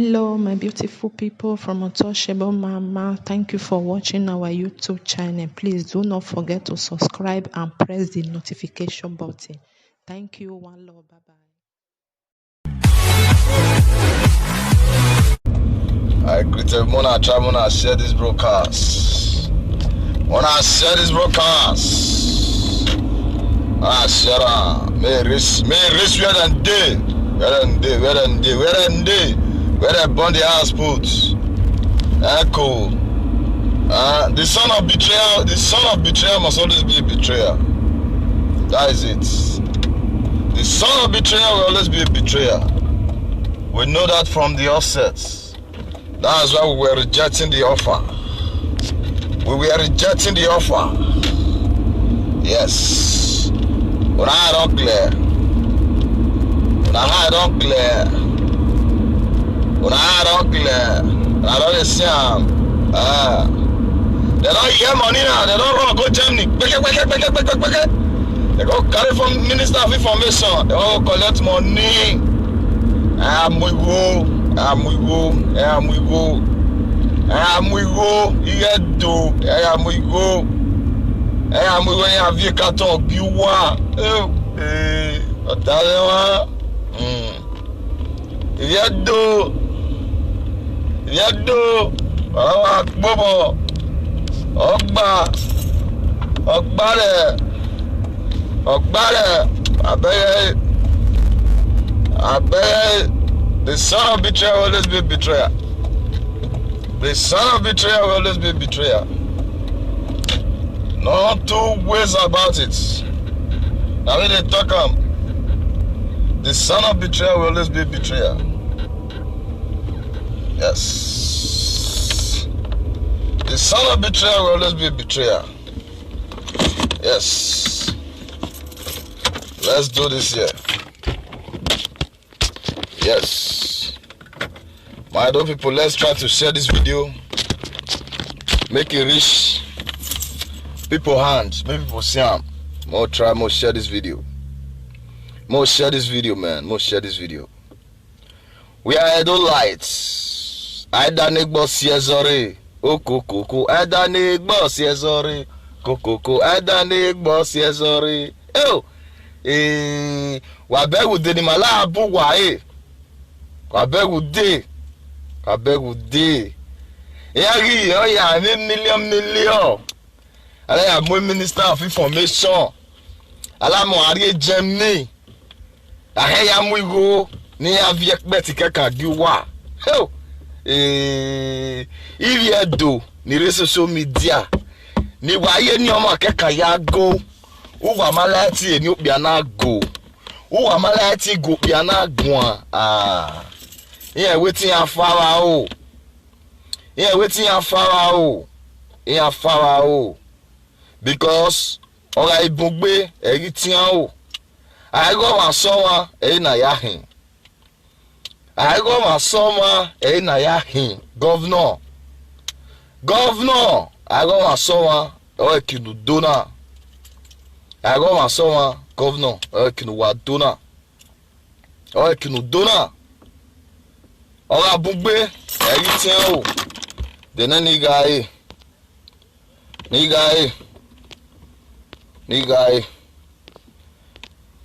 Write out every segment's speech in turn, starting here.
Hello, my beautiful people from Untouchable Mama. Thank you for watching our YouTube channel. Please do not forget to subscribe and press the notification button. Thank you. One love. Bye bye. I greet everyone. I try to share this broadcast. When I share this broadcast, I share. May race where than day. Where they burn the house put. Echo. The son of betrayal must always be a betrayer. That is it. The son of betrayal will always be a betrayer. We know that from the offset. That's why we were rejecting the offer. We were rejecting the offer. Yes. When I don't clear. When I don't clear. When I don't clear. I don't see them. They don't get money now. They don't run. Go Germany. They go carry from Minister of Information. They go collect money. We go. The son of betrayal will always be a betrayer. The son of betrayal will always be a betrayer. No two ways about it. Now when they talk the son of betrayal will always be a betrayer. Yes. The son of betrayal will always be a betrayer. Yes. Let's do this here. Yes. My dear people, let's try to share this video. Make it reach people's hands. Make people see them. More share this video. More share this video, man. More share this video. We are Idolites. Aidanegbo siezore. Okokoko. Aidanegbo siezore. Kokoko. Aidanegbo siezore. Oh. Wabegu de mala abu wae. Wabegu de. Yari oya million. Ala ya mo Minister of Information. Ala mo ari Germany. Ahe ya mo igo ni aviek beti keka giwa. Ho. Iri edo ni social media. Ni waye ni omo keka ya go. Uwa malati eni opia na go. Uwa malati go opia na gwa. Yeah, waiting ya Pharaoh. Yeah, waiting ya Pharaoh. Yeah, Pharaoh. Because ora ibugbe eri tian o. I go ma so wa e na ya hin. I go ma so ma e na ya hin. Governor. I go ma so wa o kinu dona. I go ma so wa governor o kinu wa dona. O kinu dona. Ora bugbe eri tian o. De na ni guy.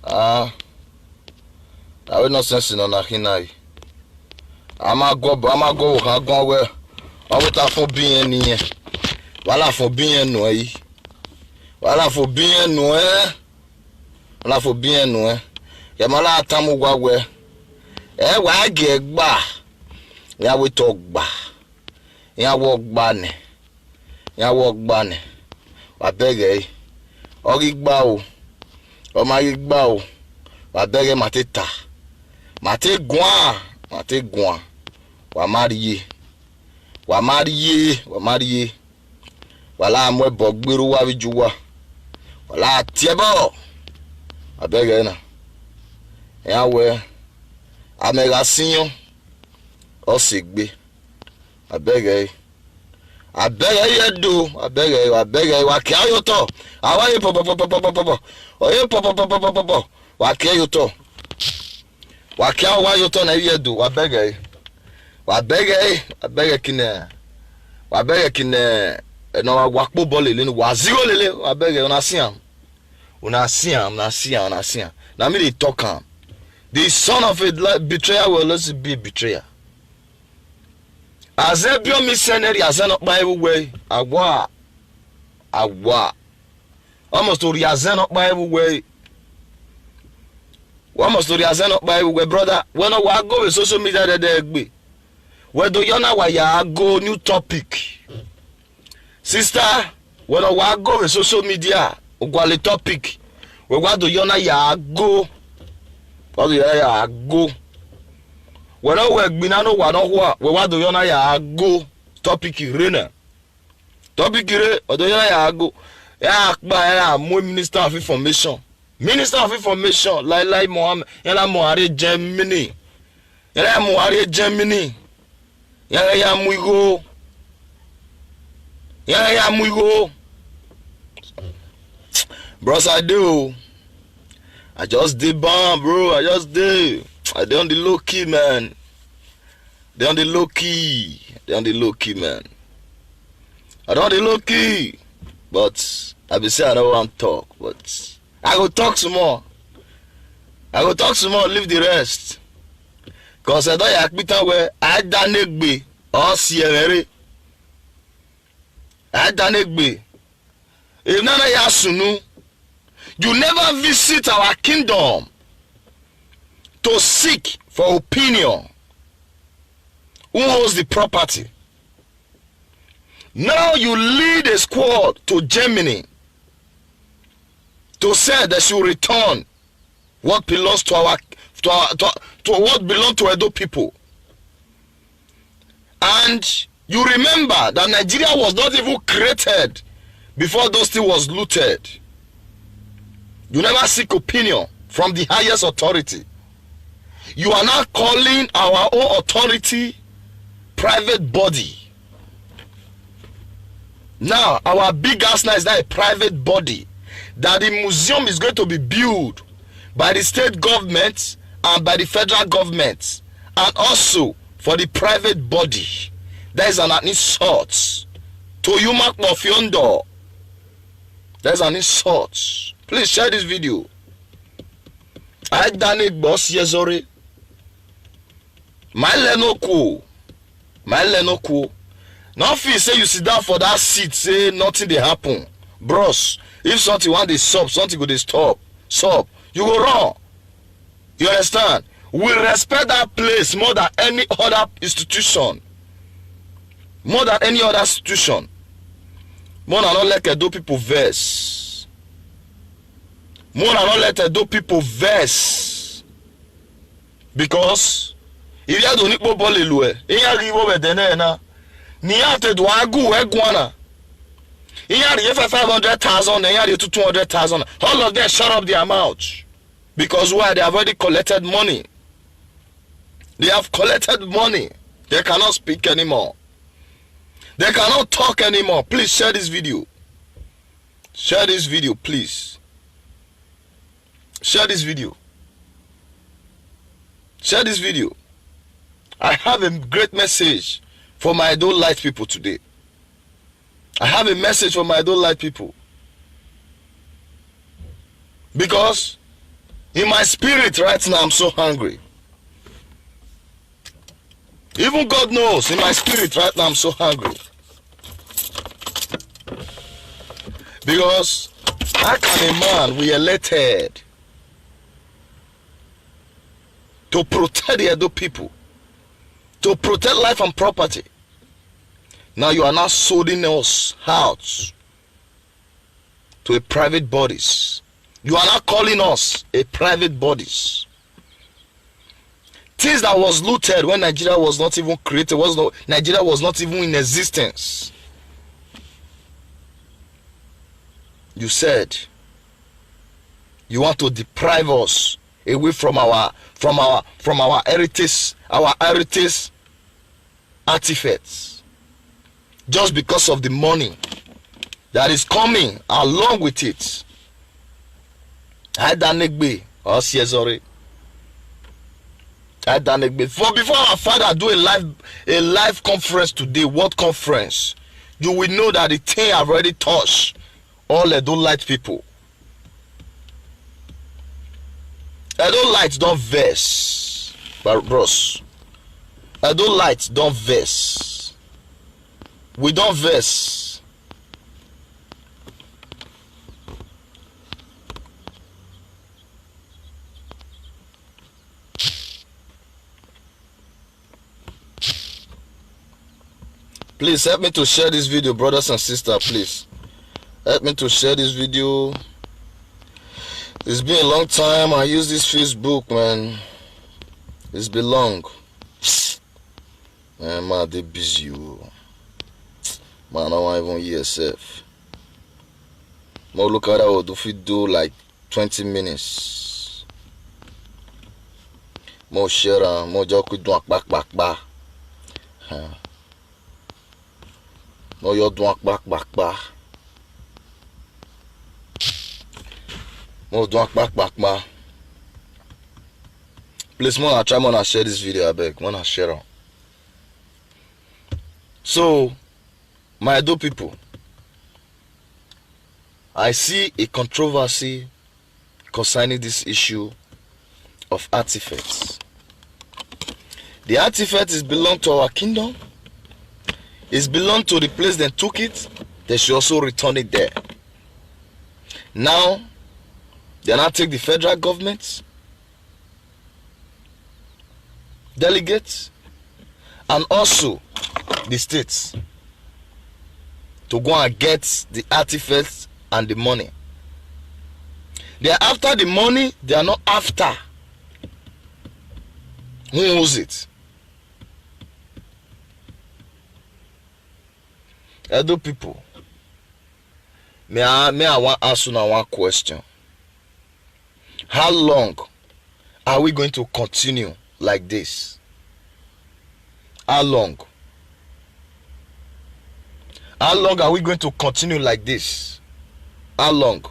That will not sense in on a hinai. I'ma go we. I would have for being near. Wala for being no. Wala for being no. Wala for being no. Yamala tamu wawe. Wa get ba. Ya we talk ba. Ya walk bane. Wa beg Origba o. O ma rigba o. Wa beg mateta. Mate gwan. Wa mariye. Wala amwe bogbiru wa vijuwa. Wala tiebo. Wa beg na. Ya we amega sinyo. O sigbe. Wa beg I beg you wa kia yo to. Awa pop. Oye pop. Wa kia yo to. Wa kia wa yo to na ye do. Wa beg wabege kine no wakpo ball lele wa zero lele wabege una see am na me dey talk am. The son of a betrayer will also be a betrayer. As a pure missionary, as an up by way, agwa, almost to reason up by way. Almost to reason up by way, brother. When I go with social media, be where do you know why you go new topic, sister? When I go with social media, go topic. Where do you know you go? What do you go? When I work, binano wanoa. What do you know ya go? Topic irena. Topic ire. What do you know ya go? Ya akba mo Minister of Information. Minister of Information. Lai Mohammed. Yala Mohari Germany. Yala Mohari Germany. Yala ya muigo. Yala ya muigo. Bros, I do. I just did bomb, bro. I did on the low key, man. They on the low key, man. I don't the low key, but I be say I don't want to talk, but I go talk some more. Leave the rest. Cause I don't yak bitan where I done egbe or siemere. I done egbe. If none of ya sunu. You never visit our kingdom to seek for opinion. Who owns the property? Now you lead a squad to Germany to say that you return what belongs to what belongs to Edo people. And you remember that Nigeria was not even created before those things was looted. You never seek opinion from the highest authority. You are now calling our own authority private body. Now, our big house now is now a private body. That the museum is going to be built by the state government and by the federal government. And also for the private body. That is an insult to Yumak Mofiondo. That is an insult. Please share this video. I done it, boss. Yes, sorry. My Lenoko. Now, if you say you sit down for that seat, say nothing they happen, bros. If something want they stop, something go they stop. You go wrong. You understand? We respect that place more than any other institution. More than any other institution. More than not let Edo people verse. More than not let Edo people verse. Because if you don't need ball elue, you give over the na. Ni ate do agu egwana. You have 500,000, and you have 200,000. All of them shut up their mouth. Because why? They have already collected money. They have collected money. They cannot speak anymore. They cannot talk anymore. Please share this video. Share this video, please. Share this video. Share this video. I have a great message for my Edo Light people today. I have a message for my Edo Light people. Because in my spirit right now, I'm so hungry. Even God knows, in my spirit right now, I'm so hungry. Because how can a man we elected to protect the Edo people, to protect life and property, now you are now solding us out to a private bodies. You are now calling us a private bodies. Things that was looted when Nigeria was not even created, Nigeria was not even in existence. You said you want to deprive us away from our heritage, artifacts, just because of the money that is coming along with it. I done or sorry. I done it before. Before our father do a live conference today, what conference? You will know that the thing have already touched all the don't light people. I don't light don't verse, but bros. I don't light don't verse. We don't verse. Please help me to share this video, brothers and sisters. Please help me to share this video. It's been a long time I use this Facebook, man. It's been long. Man, they busy. Man, I don't even hear yourself. More look at that. What if we do like 20 minutes? More share, more joke with back. No, you're doing back. More doing back. Please, more I try to share this video. I beg, more I share it. So, my Edo people, I see a controversy concerning this issue of artifacts. The artifact is belong to our kingdom. It belongs to the place they took it. They should also return it there. Now, they now take the federal government, delegates, and also the states to go and get the artifacts and the money. They are after the money. They are not after who owns it. Edo people, may I want to ask you now one question. How long are we going to continue like this? How long? How long are we going to continue like this? How long?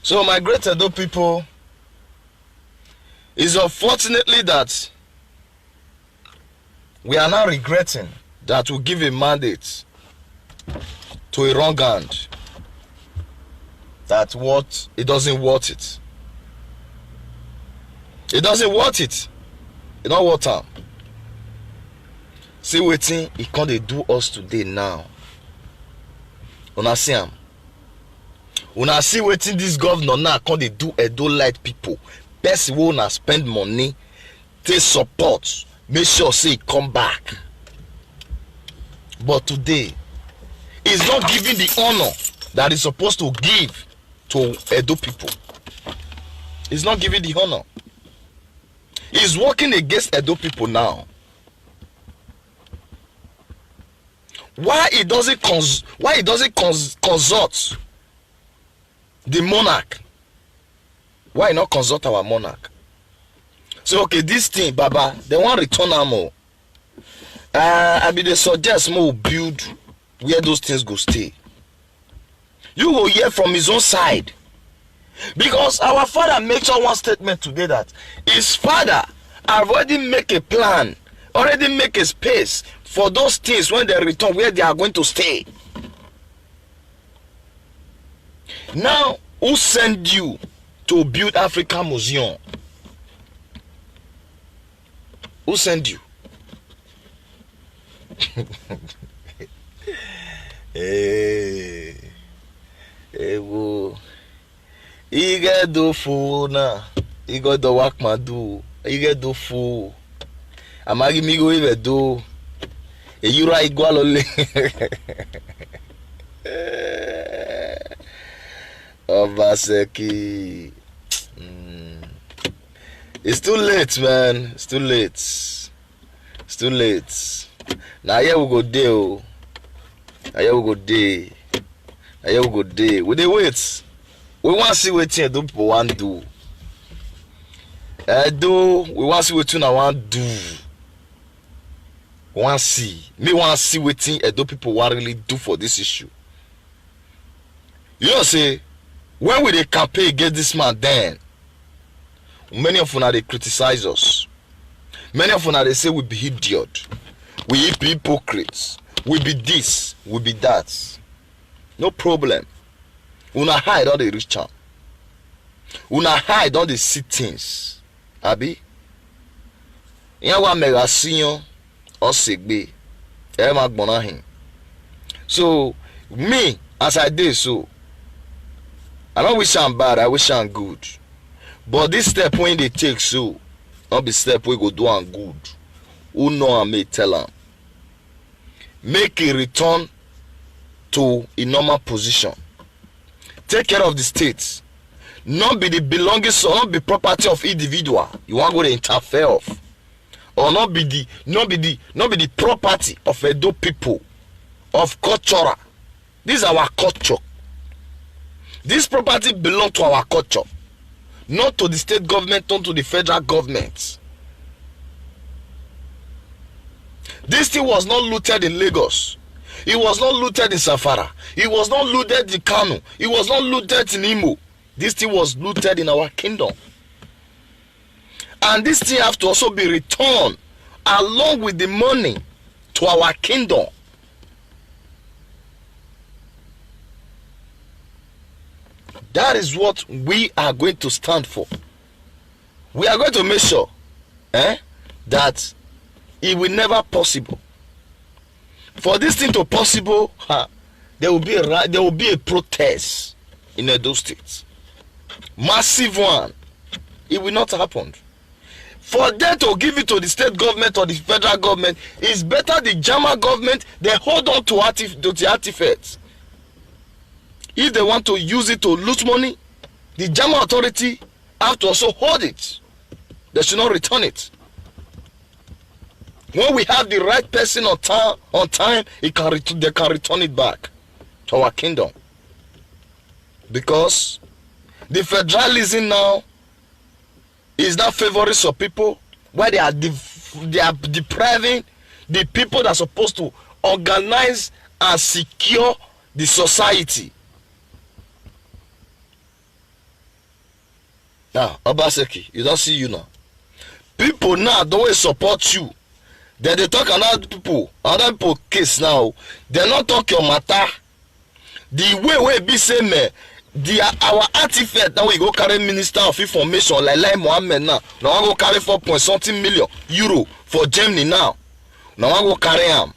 So my great Edo people, is unfortunately that we are now regretting that we give a mandate to a wrong hand. That what it doesn't worth it. It doesn't worth it. It not worth it. See waiting, it can't they do us today now. Una see am. Una see waiting this governor now can't they do Edo light people. Best way una spend money, take support, make sure say it come back. But today, he's not giving the honor that he's supposed to give to Edo people. He's not giving the honor. He's working against Edo people now. Why he doesn't consult the monarch? Why not consult our monarch? So okay, this thing, Baba, they want return ammo. I be they suggest more build where those things go stay. You will hear from his own side. Because our father makes one statement today that his father have already make a plan, already make a space for those things when they return where they are going to stay. Now, who sent you to build Africa Museum? Who sent you? Hey, whoa. You get do fool now. You got the work man do. You get do fool. I'm going to go even do. You right igual only. Obaseki. It's too late, man. It's too late. It's too late. Now here we go there. Now here we go there. Now here we go there. We dey wait. We want to see what people want to do. Though we want to see what I want do. Me want to see what Edo people want really do for this issue. You know, say when we dey campaign against this man, then many of them they criticize us. Many of them they say we be idiot, we be hypocrites, we be this, we be that. No problem. Una hide all the rich am. Una hide all the see things. Abi? Yan wa mega sinyo or segbe. Ma gbona hin. So me as I did so, I don't wish I'm bad, I wish I'm good. But this step when they take so, not be step we go do am good. Who know I may tell am. Make a return to a normal position. Take care of the state. Not be the belongings or not be property of individual. You want to go to interfere of. Or not be the property of Edo people, of culture. This is our culture. This property belongs to our culture. Not to the state government, not to the federal government. This thing was not looted in Lagos. It was not looted in Safara. It was not looted in Kano. It was not looted in Imo. This thing was looted in our kingdom. And this thing have to also be returned along with the money to our kingdom. That is what we are going to stand for. We are going to make sure that it will never possible. For this thing to possible, there will be a protest in Edo State. Massive one. It will not happen. For them to give it to the state government or the federal government, it's better the German government, they hold on to the artifacts. If they want to use it to loot money, the German authority have to also hold it. They should not return it. When we have the right person on time, they can return it back to our kingdom. Because the federalism now is not favoring some people, where they are depriving the people that are supposed to organize and secure the society. Now, Obaseki, you don't see you now. People now don't support you. Then they talk another people case now. They not talk your matter. The way be same our artifact now we go carry Minister of Information like Mohammed now. Now we go carry 4.something million euro for Germany now. Now we go carry him.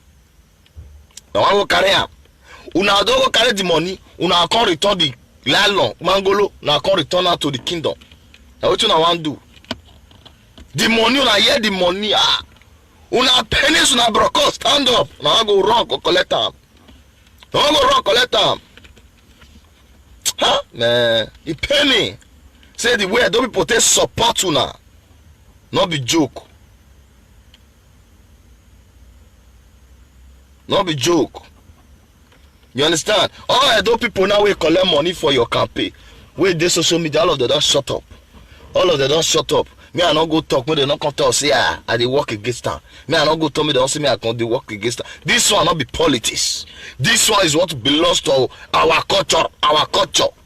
Una don't go carry the money. Una can't return the landlord Mangolo. Now can't return out to the kingdom. Now what you now want to do? The money una hear the money una pennies una broko stand up. Now I go wrong go collect them. Huh? Man, the penny. Say the way don't people take support una. Not be joke. Not be joke. You understand? All those people now will collect money for your campaign. Wait, this social media, all of them don't shut up. Me, I not go talk, me they not come tell say I they work against them. Me, I not go tell me they don't say me I can't they work against them. This one not be politics. This one is what belongs to our culture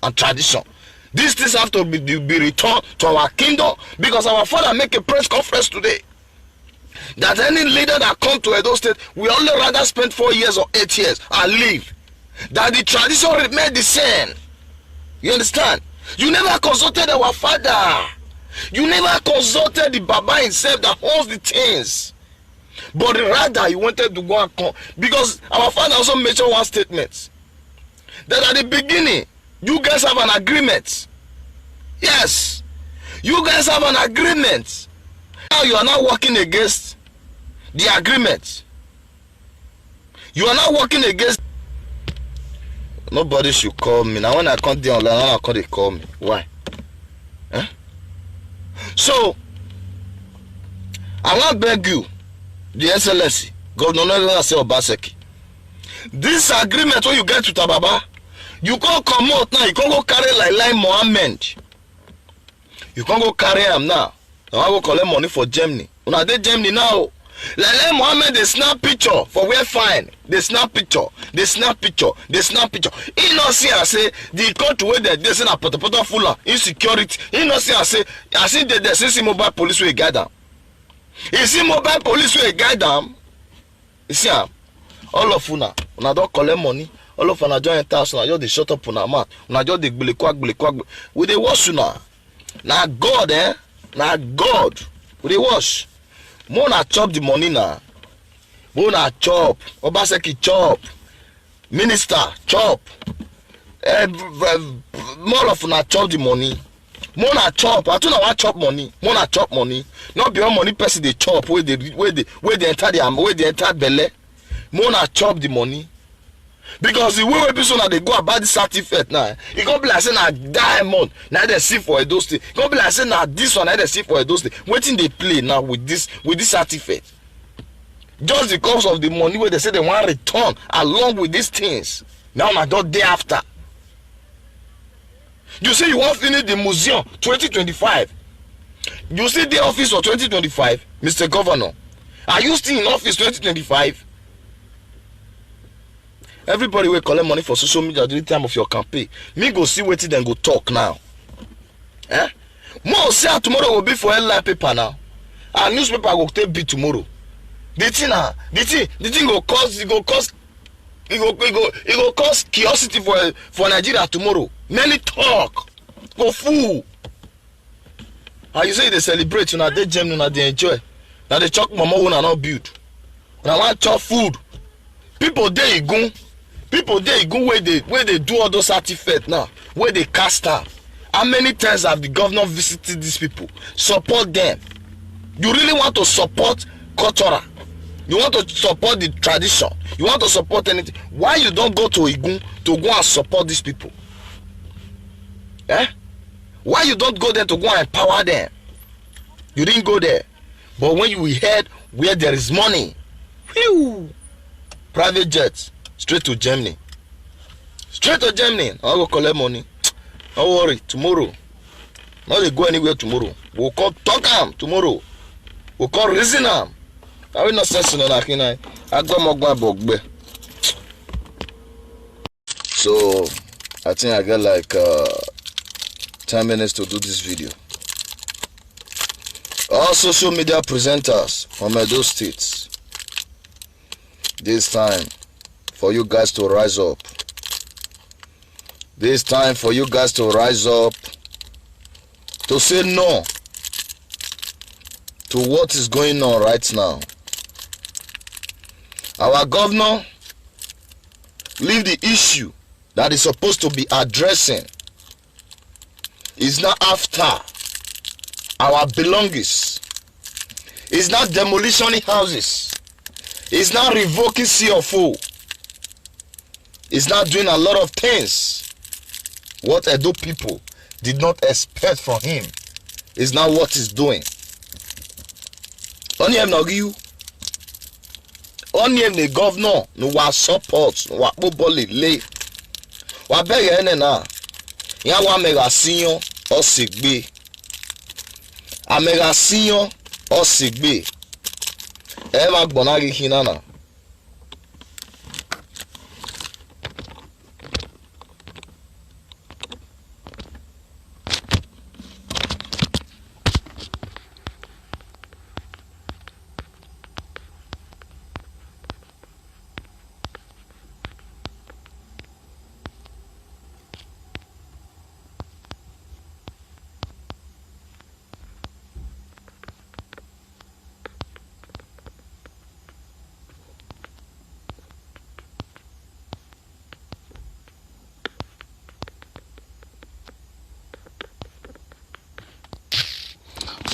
and tradition. These things have to be returned to our kingdom, because our father make a press conference today that any leader that come to Edo State, we only rather spend 4 years or 8 years and leave. That the tradition remain the same. You understand? You never consulted our father. You never consulted the Baba himself that owns the things. But rather you wanted to go and come. Because our father also mentioned one statement. That at the beginning, you guys have an agreement. Yes. You guys have an agreement. Now you are not working against the agreement. You are not working against. Nobody should call me. Now when I come there online, they call me. Why? Huh? So, I want to beg you, the Excellency, Governor Obaseki, this agreement when you get to Tababa, you can't come out now, you can't go carry like Mohammed. You can't go carry him now. Now I go collect money for Germany. Una dey Germany now. Lele Mohammed dey snap picture for where fine. They snap picture. They snap picture. They snap picture. He no see I say the country where they say na poto full of insecurity. He no see I say they see mobile police wey guide am. You see mobile police wey guide them. You see am. All of una don't collect money. All of una join enter house, una just dey shut up una mouth. Una just dey gbele kwak. We dey wash una. Na God na God. We dey wash. Mo na chop the money na. Mo na chop. Obaseki chop. Minister chop. More of una chop the money. Mo na chop. I don't know what chop money. Mo na chop money. Not be all money person they chop where they enter the belle. Mo na chop the money. Because the way people now they go about this certificate now, it gonna be like saying na diamond, now they see for those things. It gonna be like saying na this one, now they see for those things. Waiting they play now with this certificate. Just because of the money where they say they want return along with these things. Now I don't day after. You say you want to finish the museum 2025. You see the office for 2025, Mr. Governor. Are you still in office 2025? Everybody will collect money for social media during the time of your campaign. Me go see what then go talk now. More say tomorrow will be for LI paper now. Our newspaper will take B tomorrow. The thing go cause curiosity for Nigeria tomorrow. Many talk. Go fool. How you say they celebrate, now they gem, now they enjoy. Now they chop mama when I not build. Now I want chop food. People there go where they do all those artifacts now, where they cast out. How many times have the governor visited these people? Support them. You really want to support culture. You want to support the tradition. You want to support anything. Why you don't go to Igun to go and support these people? Why you don't go there to go and empower them? You didn't go there. But when you heard where there is money, whew, private jets, straight to Germany. I will collect money. Don't worry, tomorrow. Not they go anywhere tomorrow. We'll call talk them tomorrow. We'll call reason them. I will not say so na kina. I go mogba bogbe. So I think I got like 10 minutes to do this video. All social media presenters from Edo States, this time for you guys to rise up. This time for you guys to rise up to say no to what is going on right now. Our governor leave the issue that is supposed to be addressing is not after our belongings. It's not demolishing houses. It's not revoking CFO. It's not doing a lot of things. What Edo people did not expect from him is not what he's doing. Only him no you. Only him the governor no wa support no wa bobole le. Wa bege ene na. Ya wa mega sinyo osigbe. Amega sinyo osigbe. Ema gbonagi hinana.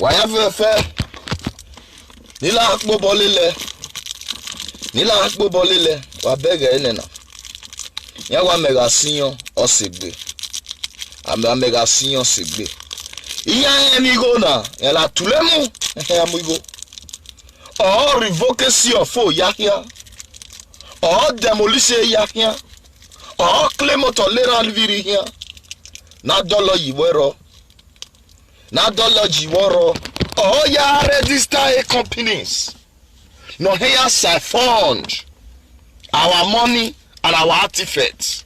Waya fefe nila akpo bolile wa bege enena ya wa mega sinyo osigbe mega sinyo sigbe iya emigo na ya la tulemu ya amigo o revoke CFO yahia o demolish yahia o claim tolerant viri hia na dolo yiwero na dolo jiworo Oh yeah, register a companies. No here siphon our money and our artifacts.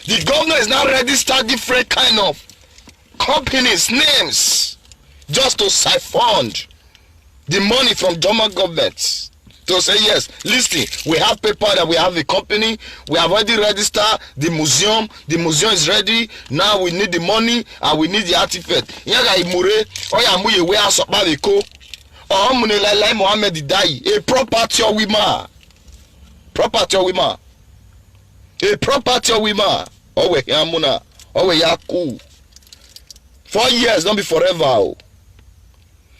The governor is now registered different kind of companies names just to siphon the money from German government. To say yes, listen, we have paper that we have a company, we have already registered the museum is ready, now we need the money and we need the artifact. Yaga imure oya muye we asopa beko o mune lai Mohammed dai a property of women a property of women owe yamuna owe yaku 4 years don't be forever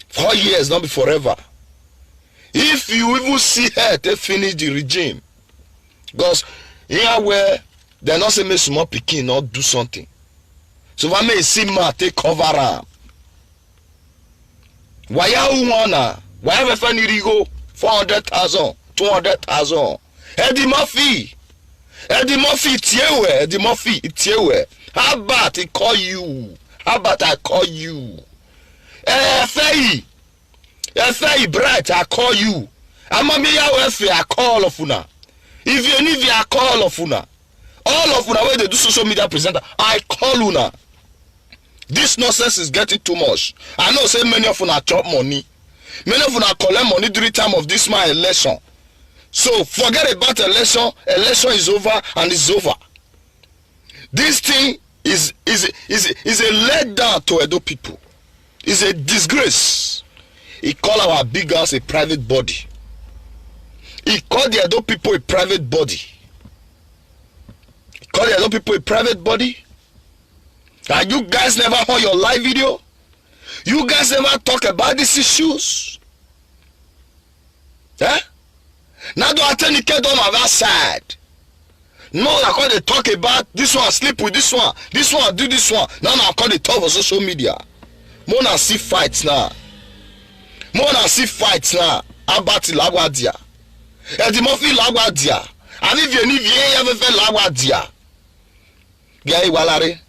4 years don't be forever. If you even see her to finish the regime, because here where they're not saying small picking not do something. So if I may see ma take cover am. Why you wanna? Why have a funny go 400,000, 200,000? Eddie Murphy, Tiewe. How about I call you? Say bright, I call you. I'm a I call of una. If you need I call of una. All of una where they do social media presenter, I call una. This nonsense is getting too much. I know say many of una chop money. Many of una collect money during time of this my election. So forget about election. Election is over and it's over. This thing is a letdown to Edo people. It's a disgrace. He call our big house a private body. He call the Edo people a private body. And you guys never heard your live video? You guys never talk about these issues? Eh? Now do I tell you don't on that side? No, I call they talk about this one sleep with this one do this one. Now I call they talk on social media. Mona see fights now. About Lagwadia. Eddie Murphy Lagwadia. And if you need ever Lagwadia. Gay Walare,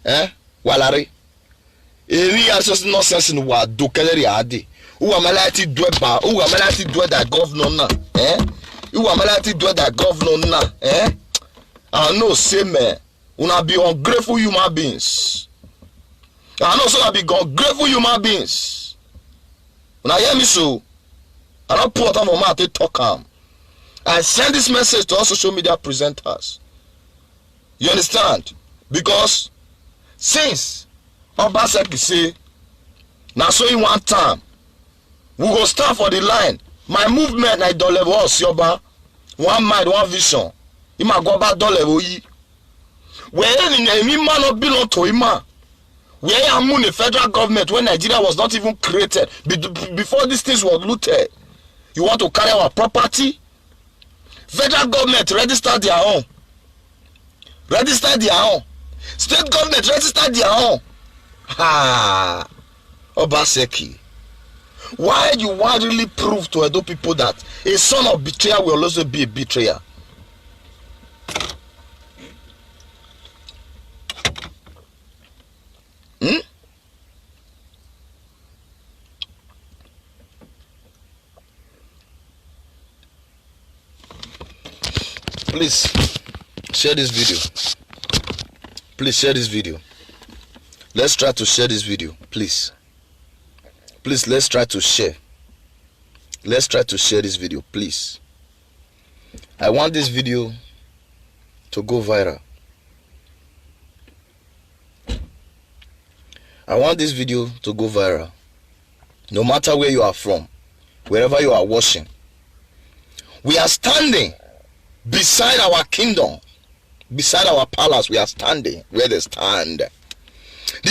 Walare. Any just nonsense in what do Kelly Adi. Who am I like to do about? Who am I like to do that governor? Who am I like to do that governor? I know, say man. Una be ungrateful human beings. I know so I be ungrateful human beings. When I hear me so, I don't put on my mouth to talk. I send this message to all social media presenters. You understand? Because since Obaseki say, now so in one time, we go stand for the line. My movement I don't level us yoba. One mind, one vision. Ima go back don't level yi. Where any man not belong to him. Where am the federal government when Nigeria was not even created before these things were looted? You want to carry our property? Federal government register their own. State government register their own. Obaseki. Why you want really prove to Edo people that a son of betrayer will also be a betrayer? Please share this video. Let's try to share this video, please. Let's try to share this video, please. I want this video to go viral. No matter where you are from, wherever you are watching. We are standing beside our kingdom, beside our palace. We are standing where they stand.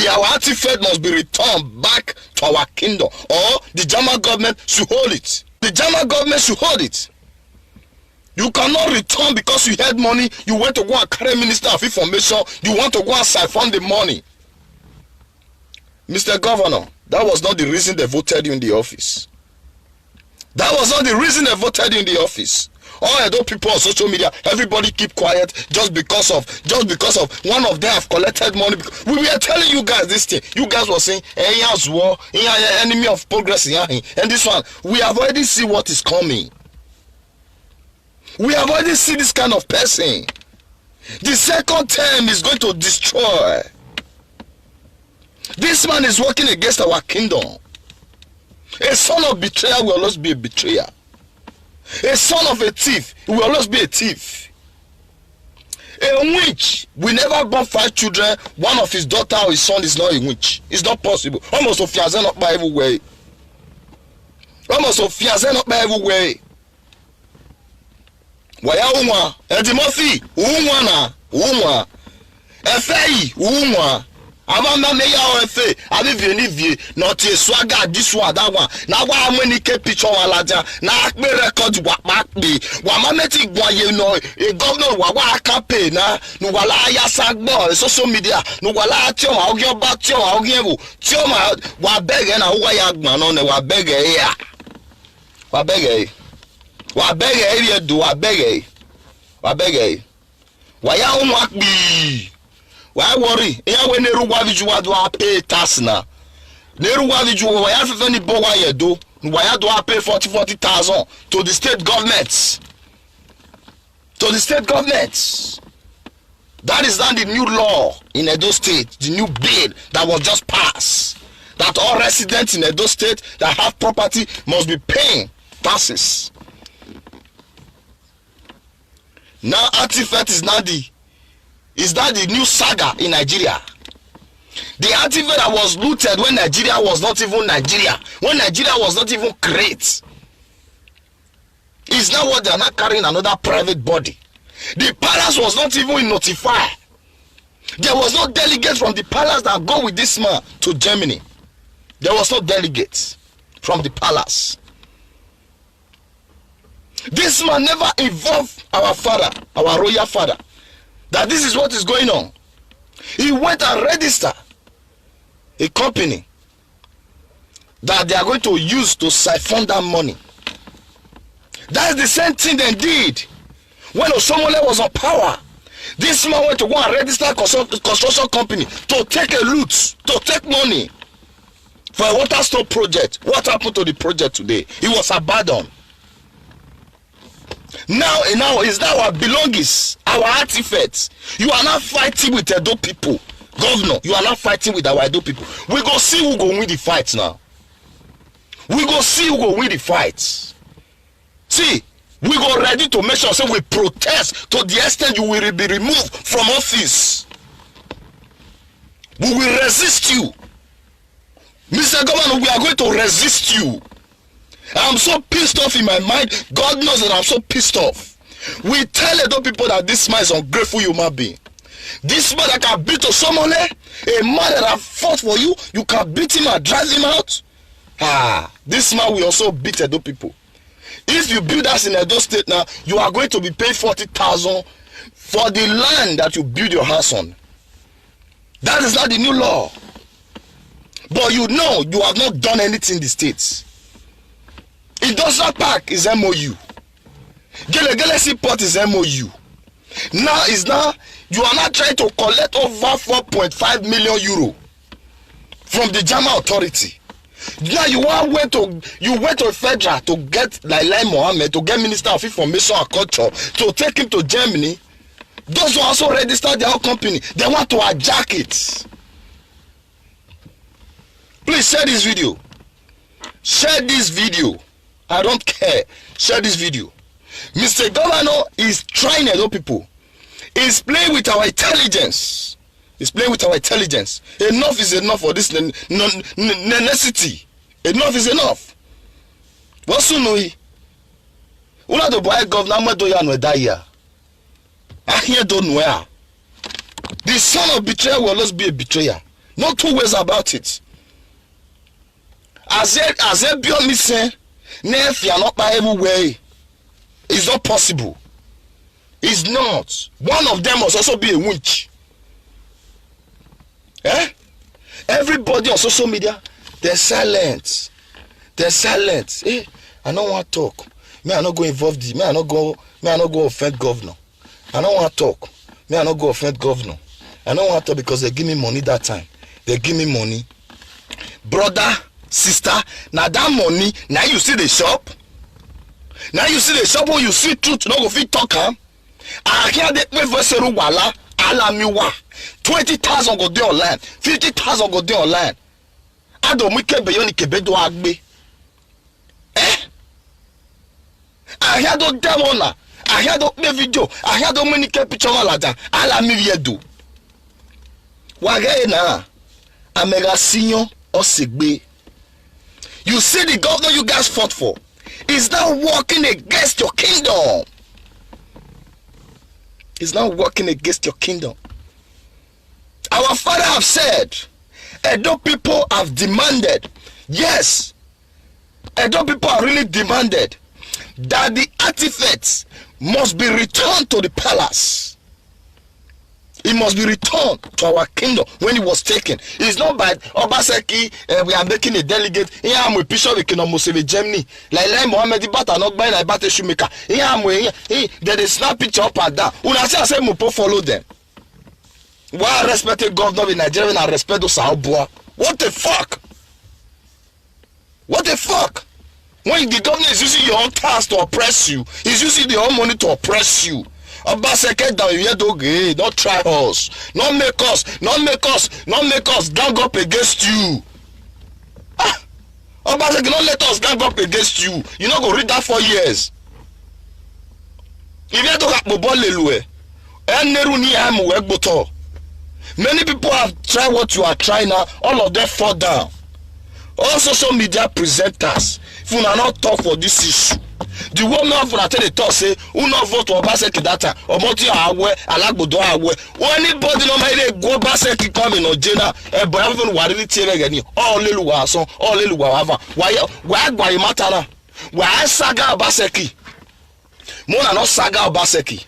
Our artifact must be returned back to our kingdom, or the German government should hold it. You cannot return because you had money. You went to go and carry Minister of Information. You want to go and siphon the money. Mr. Governor, that was not the reason they voted you in the office. All Edo people on social media, everybody keep quiet just because of one of them have collected money. We were telling you guys this thing. You guys were saying, war, enemy of progress, and this one, we have already seen what is coming. We have already seen this kind of person. The second term is going to destroy. This man is working against our kingdom. A son of betrayal will always be a betrayer. A son of a thief will always be a thief. A witch will never born 5 children. One of his daughter or his son is not a witch. It's not possible. Almost of fiancé not by every way. Almost of fiancé not by every way. Waya unwa, Edimofi, unwa, Efei, unwa. Amama me ya efe, abi vieni vie, not ye swaga this one that one. Na wa many ke picture walaja, na akbe record wa makbe. Wa mameti gwa ye no, a governor wa akape na, no wala ya sagbo, social media, no wala tioma, ogyo ba tioma, ogyo tioma, wa bege na wa ya gba no ne wa bege ya. Wa bege. Wa bege ye do wa bege. Wa bege. Wa ya unwakbi. Why worry? Yeah, when Neru Waviju do I pay tax now? Neru Waviju, why have any boy you do? Why do I pay 40,000 to the state governments? To the state governments. That is not the new law in Edo State, the new bill that was just passed. That all residents in Edo State that have property must be paying taxes. Now artifact is not the new saga in Nigeria. The artifact that was looted when Nigeria was not even Nigeria, when Nigeria was not even great, is now what they are not carrying another private body. The palace was not even notified. There was no delegate from the palace that go with this man to Germany. There was no delegate from the palace. This man never involved our father, our royal father, that this is what is going on. He went and registered a company that they are going to use to siphon that money. That's the same thing they did when Osomole was on power. This man went to go and register a construction company to take a loot, to take money for a water store project. What happened to the project today? It was abandoned. Now is now our belongings, our artifacts. You are not fighting with Edo people, governor. You are not fighting with our Edo people. We go see who go win the fight now. We go see who go win the fight. See, we go ready to make sure so we protest to the extent you will be removed from office. We will resist you, Mr. Governor. We are going to resist you. I'm so pissed off in my mind. God knows that I'm so pissed off. We tell Edo people that this man is an ungrateful human being. This man that can beat Osomole, a man that have fought for you, you can beat him and drive him out. This man will also beat Edo people. If you build us in Edo State now, you are going to be paid 40,000 for the land that you build your house on. That is not the new law. But you know you have not done anything in the states. Industrial Park is MOU. Gele Seaport is MOU. Now you are not trying to collect over 4.5 million euro from the German authority. Now you went to federal to get Lai Mohammed, to get Minister of Information and Culture, to take him to Germany. Those who also registered their own company, they want to hijack it. Please share this video. Share this video. I don't care. Share this video. Mr. Governor is trying Edo people. He's playing with our intelligence. He's playing with our intelligence. Enough is enough for this necessity. Enough is enough. What's so no? Una the boy governor do ya no die. I hear don't know. The son of betrayer will always be a betrayer. No two ways about it. As it beyond me say, if you are not by every way, it's not possible. It's not. One of them must also be a witch. Everybody on social media, they're silent. They're silent. I don't want to talk. Me I not go involve me I not go offend governor. I don't want to talk. Me I not go offend governor. I don't want to talk because they give me money that time. They give me money. Brother, sister, now that money, now you see the shop. Now you see the shop where you see truth, no go fit talk am. I hear the professor wala alamiwa. 20,000 go dey online, 50,000 go dey online. Ado mu kebe yo ni kebe do agbe. I hear do demo na. I hear do play video. I hear do many picture alaja. Alamiwa do. Wage na. Amega senior or sigbe. You see the governor you guys fought for is now working against your kingdom. He's now working against your kingdom. Our father have said, Edo people have demanded, yes, Edo people have really demanded that the artifacts must be returned to the palace. It must be returned to our kingdom when it was taken. It's not by Obaseki, we are making a delegate. Here I'm with Bishop of Kingdom Museve Germany. Like Mohammed Bata not buying like Bata Shoemaker. Here I'm with there is snap picture up and down. When I say Mupo follow them. Why I respect the governor in Nigeria and I respect those Saubua? What the fuck? What the fuck? When the governor is using your own task to oppress you, he's using their own money to oppress you. Obaseki down here do don't try us. Not make us gang up against you. Obaseki don't let us gang up against you. You not go read that 4 years. If you don't have Bobolelue, many people have tried what you are trying now, all of them fall down. All social media presenters, if you not talk for this issue, the woman for tell the talk say, who not vote for Obaseki that time, or Moti Awe, Alagbodo Awe, or anybody no matter go Obaseki come in Ojena, but even Warili Tiregani, all Leluwa son, all Leluwa Hava. Why matter? Why saga Obaseki? Mona no saga Obaseki.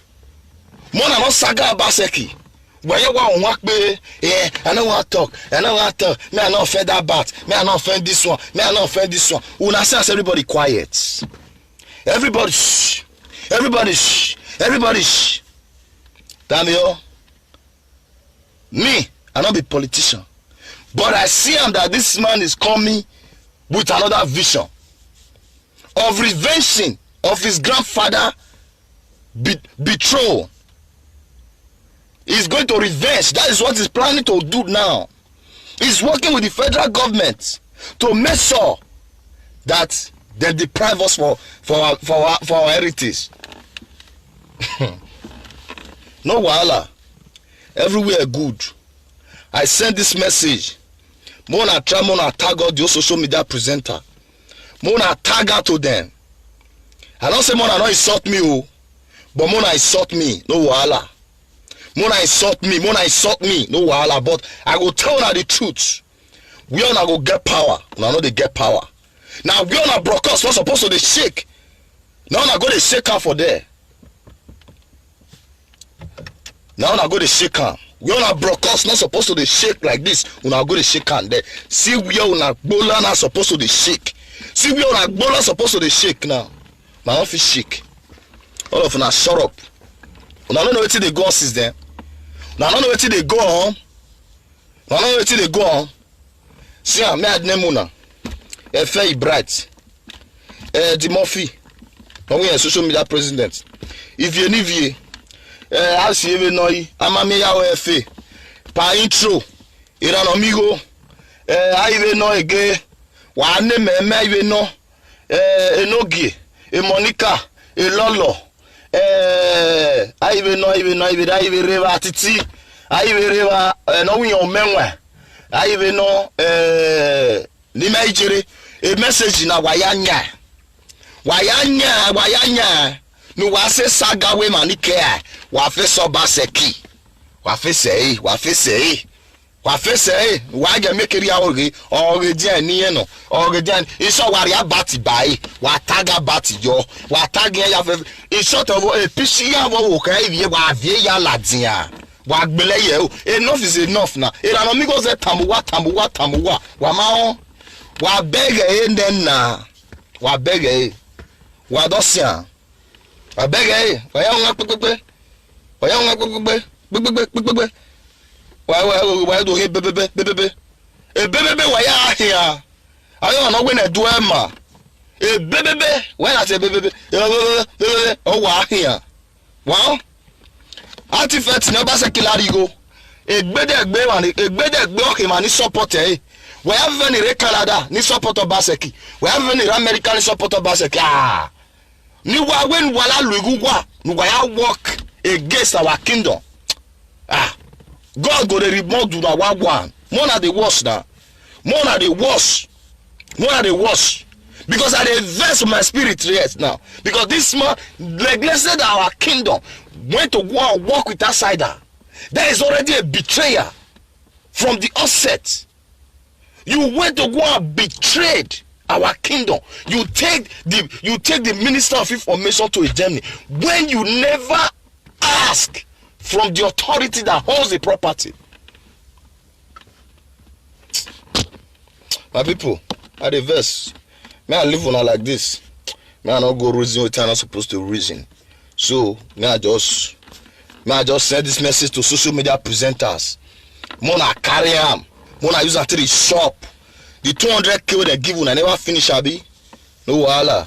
Mona no saga Obaseki. Why you want walk me? Yeah, I don't want to talk. I don't want to talk. Me I not offend that bat. Me I not offend this one. Me I not offend this one. Una say everybody quiet. Everybody shh. Everybody shh. Everybody shh. Damn you. Me, I not be politician. But I see him that this man is coming with another vision of revenging of his grandfather betrayal. He's going to revenge. That is what he's planning to do now. He's working with the federal government to make sure that they deprive us for our heritage. No wahala. Everywhere good. I send this message. Mona try, Mona tag out the social media presenter. Mona tag out to them. I don't say Mona no insult me, but Mona insult me. No wahala. Mona insult me, no wahala, but I go tell her the truth. We all go get power. Now know they get power. Now we all broadcast not supposed to they shake. Now I go to shake her for there. Now I go to shake her. We all broadcast not supposed to they shake like this. When I go to shake her there. See we all bola not supposed to they shake. See we all bola supposed to they shake now. Now if shake. All of them shut up. Now I don't know what they go on since then. Now I don't know what they go on. Now I don't know what they go on. See I'm mad Nemuna. Fair bright. The Murphy. Now we are social media president. If you need you, I see even know I'm a meya FA. Pa intro. Iran amigo. I even know again. One name I even know. Enogi. Monica. Lolo. I even river titi. I even river no we on menwa. I even know Nimejiri a message na wayanya no wase saga we manike wa fe so Obaseki wa fe say wa ga make ria ore dia ni no ore dia iso waria bati bai wa taga bati yo wa tag ya fe iso to e pisi ya wo ka vie wa vie ya ladia wa gbele ye enough is enough na e na mi go say tamuwa wa ma wa beg then na wa beg Wadosia. I beg eh. Why do you baby? A baby, why are here? I don't know when I do Emma. A baby, when I say baby, oh, why here? Well, artifacts never say Kilarigo. A better block him and his support, eh? We have any Canada, ni support of Baseki. We have any American support of Baseki. Ah, ni wa when wala lugwa, ni wa work against our kingdom. Ah, God go to remote to the one. More than the worst now. More than the worst. More than the worst. Because I invest my spirit yes now. Because this man neglected our kingdom. Went to go and work with outsider. There is already a betrayer from the offset. You went to go and betrayed our kingdom. You take the minister of information to a Germany when you never ask from the authority that holds the property. My people, at the verse, may I live on like this. May I not go reason what I'm not supposed to reason. So may I just send this message to social media presenters. Mona carry them. Mona use until the shop. The 200K they give when I never finish, Abi. No wahala.